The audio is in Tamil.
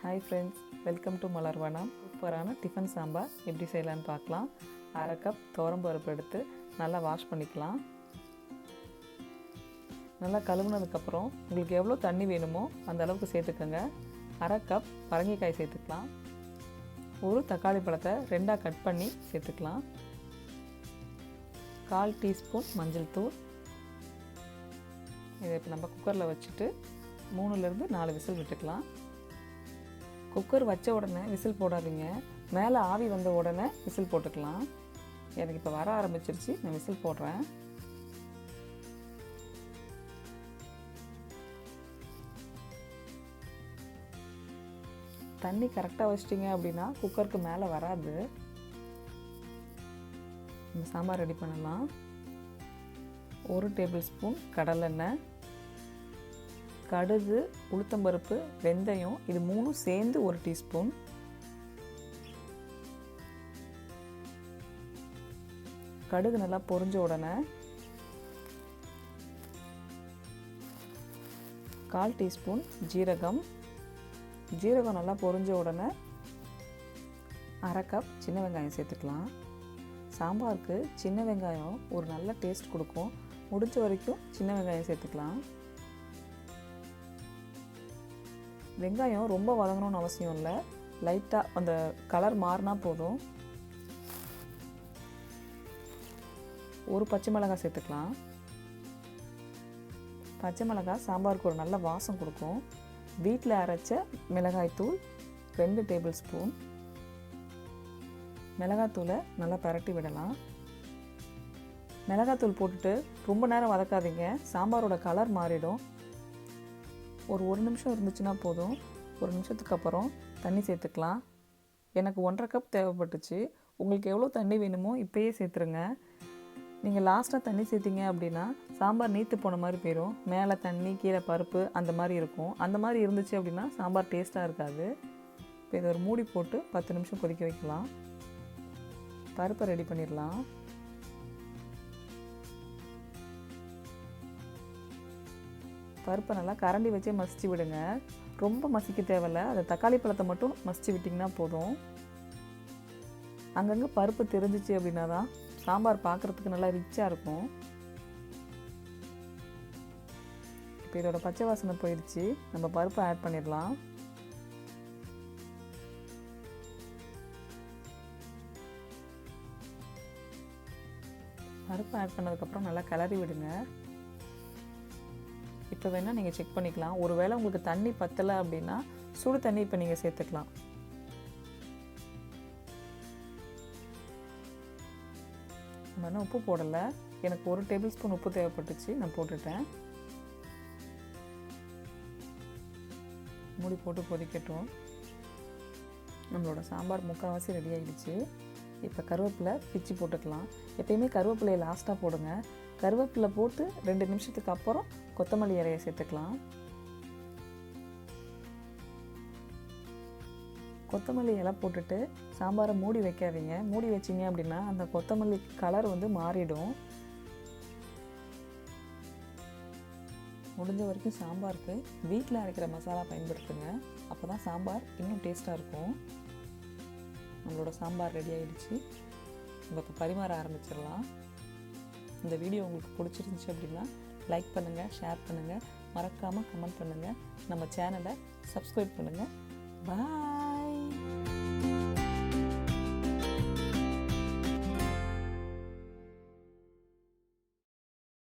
Hi friends, welcome to Malar Vanam. சூப்பரான டிஃபன் சாம்பார் எப்படி செய்யலாம்னு பார்க்கலாம். 1/2 கப் துவரம் பருப்பு எடுத்து நல்லா வாஷ் பண்ணிக்கலாம். நல்லா கழுவுனதுக்கப்புறம் உங்களுக்கு எவ்வளோ தண்ணி வேணுமோ அந்த அளவுக்கு சேர்த்துக்கோங்க. 1/2 கப் பரங்கிக்காய் சேர்த்துக்கலாம். ஒரு தக்காளி பழத்தை 2ஆக கட் பண்ணி சேர்த்துக்கலாம். 1/4 டீஸ்பூன் மஞ்சள் தூள். இதை இப்போ நம்ம குக்கரில் வச்சுட்டு 3லேருந்து 4 விசில் விட்டுக்கலாம். குக்கர் வச்ச உடனே விசில் போடாதீங்க, மேலே ஆவி வந்த உடனே விசில் போட்டுக்கலாம். எனக்கு இப்போ வர ஆரம்பிச்சிருச்சு, நான் விசில் போடுறேன். தண்ணி கரெக்டாக வச்சிட்டிங்க அப்படின்னா குக்கருக்கு மேலே வராது. நம்ம சாம்பார் ரெடி பண்ணலாம். 1 டேபிள் ஸ்பூன் கடலெண்ணெய், கடுகு, உளுத்தம்பருப்பு, வெந்தயம், இது 3 சேர்ந்து 1 டீஸ்பூன். கடுகு நல்லா பொரிஞ்ச உடனே 1/4 டீஸ்பூன் ஜீரகம். ஜீரகம் நல்லா பொரிஞ்ச உடனே 1/2 கப் சின்ன வெங்காயம் சேர்த்துக்கலாம். சாம்பாருக்கு சின்ன வெங்காயம் ஒரு நல்ல டேஸ்ட் கொடுக்கும். முடிஞ்ச வரைக்கும் சின்ன வெங்காயம் சேர்த்துக்கலாம். வெங்காயம் ரொம்ப வதங்கணும்னு அவசியம் இல்லை, லைட்டாக அந்த கலர் மாறினா போதும். ஒரு பச்சை மிளகாய் சேர்த்துக்கலாம். பச்சை மிளகாய் சாம்பாருக்கு ஒரு நல்ல வாசம் கொடுக்கும். வீட்டில் அரைச்ச மிளகாய்த்தூள் 2 டேபிள் ஸ்பூன். மிளகாய்த்தூளை நல்லா பரட்டி விடலாம். மிளகாய்த்தூள் போட்டுட்டு ரொம்ப நேரம் வதக்காதீங்க, சாம்பாரோட கலர் மாறிடும். ஒரு 1 நிமிஷம் இருந்துச்சுன்னா போதும். 1 நிமிஷத்துக்கு அப்புறம் தண்ணி சேர்த்துக்கலாம். எனக்கு 1/2 கப் தேவைப்பட்டுச்சு. உங்களுக்கு எவ்வளோ தண்ணி வேணுமோ இப்போயே சேர்த்துருங்க. நீங்கள் லாஸ்ட்டாக தண்ணி சேர்த்திங்க அப்படின்னா சாம்பார் நீத்து போன மாதிரி போயிடும். மேலே தண்ணி கீழே பருப்பு அந்த மாதிரி இருக்கும். அந்த மாதிரி இருந்துச்சு அப்படின்னா சாம்பார் டேஸ்ட்டாக இருக்காது. இப்போ இதை ஒரு மூடி போட்டு 10 நிமிஷம் கொதிக்க வைக்கலாம். பருப்பை ரெடி பண்ணிடலாம். பருப்பை நல்லா கரண்டி வச்சே மசிச்சு விடுங்க. ரொம்ப மசிக்க தேவையில்லை, அந்த தக்காளி பழத்தை மட்டும் மசிச்சு விட்டிங்கன்னா போதும். அங்கங்கே பருப்பு தெரிஞ்சிச்சு அப்படின்னா தான் சாம்பார் பார்க்குறதுக்கு நல்லா ரிச்சாக இருக்கும். இப்போ இதோட பச்சை வாசனை போயிடுச்சு, நம்ம பருப்பை ஆட் பண்ணிடலாம். பருப்பு ஆட் பண்ணதுக்கப்புறம் நல்லா கிளறி விடுங்க. இப்போ வேணால் நீங்கள் செக் பண்ணிக்கலாம். ஒருவேளை உங்களுக்கு தண்ணி பத்தலை அப்படின்னா சுடு தண்ணி இப்போ நீங்கள் சேர்த்துக்கலாம். நம்ம உப்பு போடலை, எனக்கு 1 டேபிள் ஸ்பூன் உப்பு தேவைப்பட்டுச்சு, நான் போட்டுட்டேன். மூடி போட்டு கொதிக்கட்டும். நம்மளோட சாம்பார் முக்கால்வாசி ரெடி ஆகிடுச்சு. இப்போ கருவேப்பிலை பிச்சு போட்டுக்கலாம். எப்பயுமே கருவேப்பிலையை லாஸ்ட்டாக போடுங்க. கருவேப்பிலை போட்டு 2 நிமிஷத்துக்கு அப்புறம் கொத்தமல்லி இலையை சேர்த்துக்கலாம். கொத்தமல்லி இலை போட்டுட்டு சாம்பாரை மூடி வைக்காதீங்க. மூடி வச்சிங்க அப்படின்னா அந்த கொத்தமல்லி கலர் மாறிடும். முடிஞ்ச வரைக்கும் சாம்பாருக்கு வீட்டில் அரைக்கிற மசாலா பயன்படுத்துங்க. அப்போ தான் சாம்பார் இன்னும் டேஸ்ட்டாக இருக்கும். நம்மளோட சாம்பார் ரெடி ஆகிடுச்சு. நம்ம இப்போ பரிமாற ஆரம்பிச்சிடலாம். இந்த வீடியோ உங்களுக்கு பிடிச்சிருந்துச்சி அப்படின்னா லைக் பண்ணுங்கள், ஷேர் பண்ணுங்கள், மறக்காமல் கமெண்ட் பண்ணுங்கள், நம்ம சேனலை சப்ஸ்கிரைப் பண்ணுங்கள். பாய்.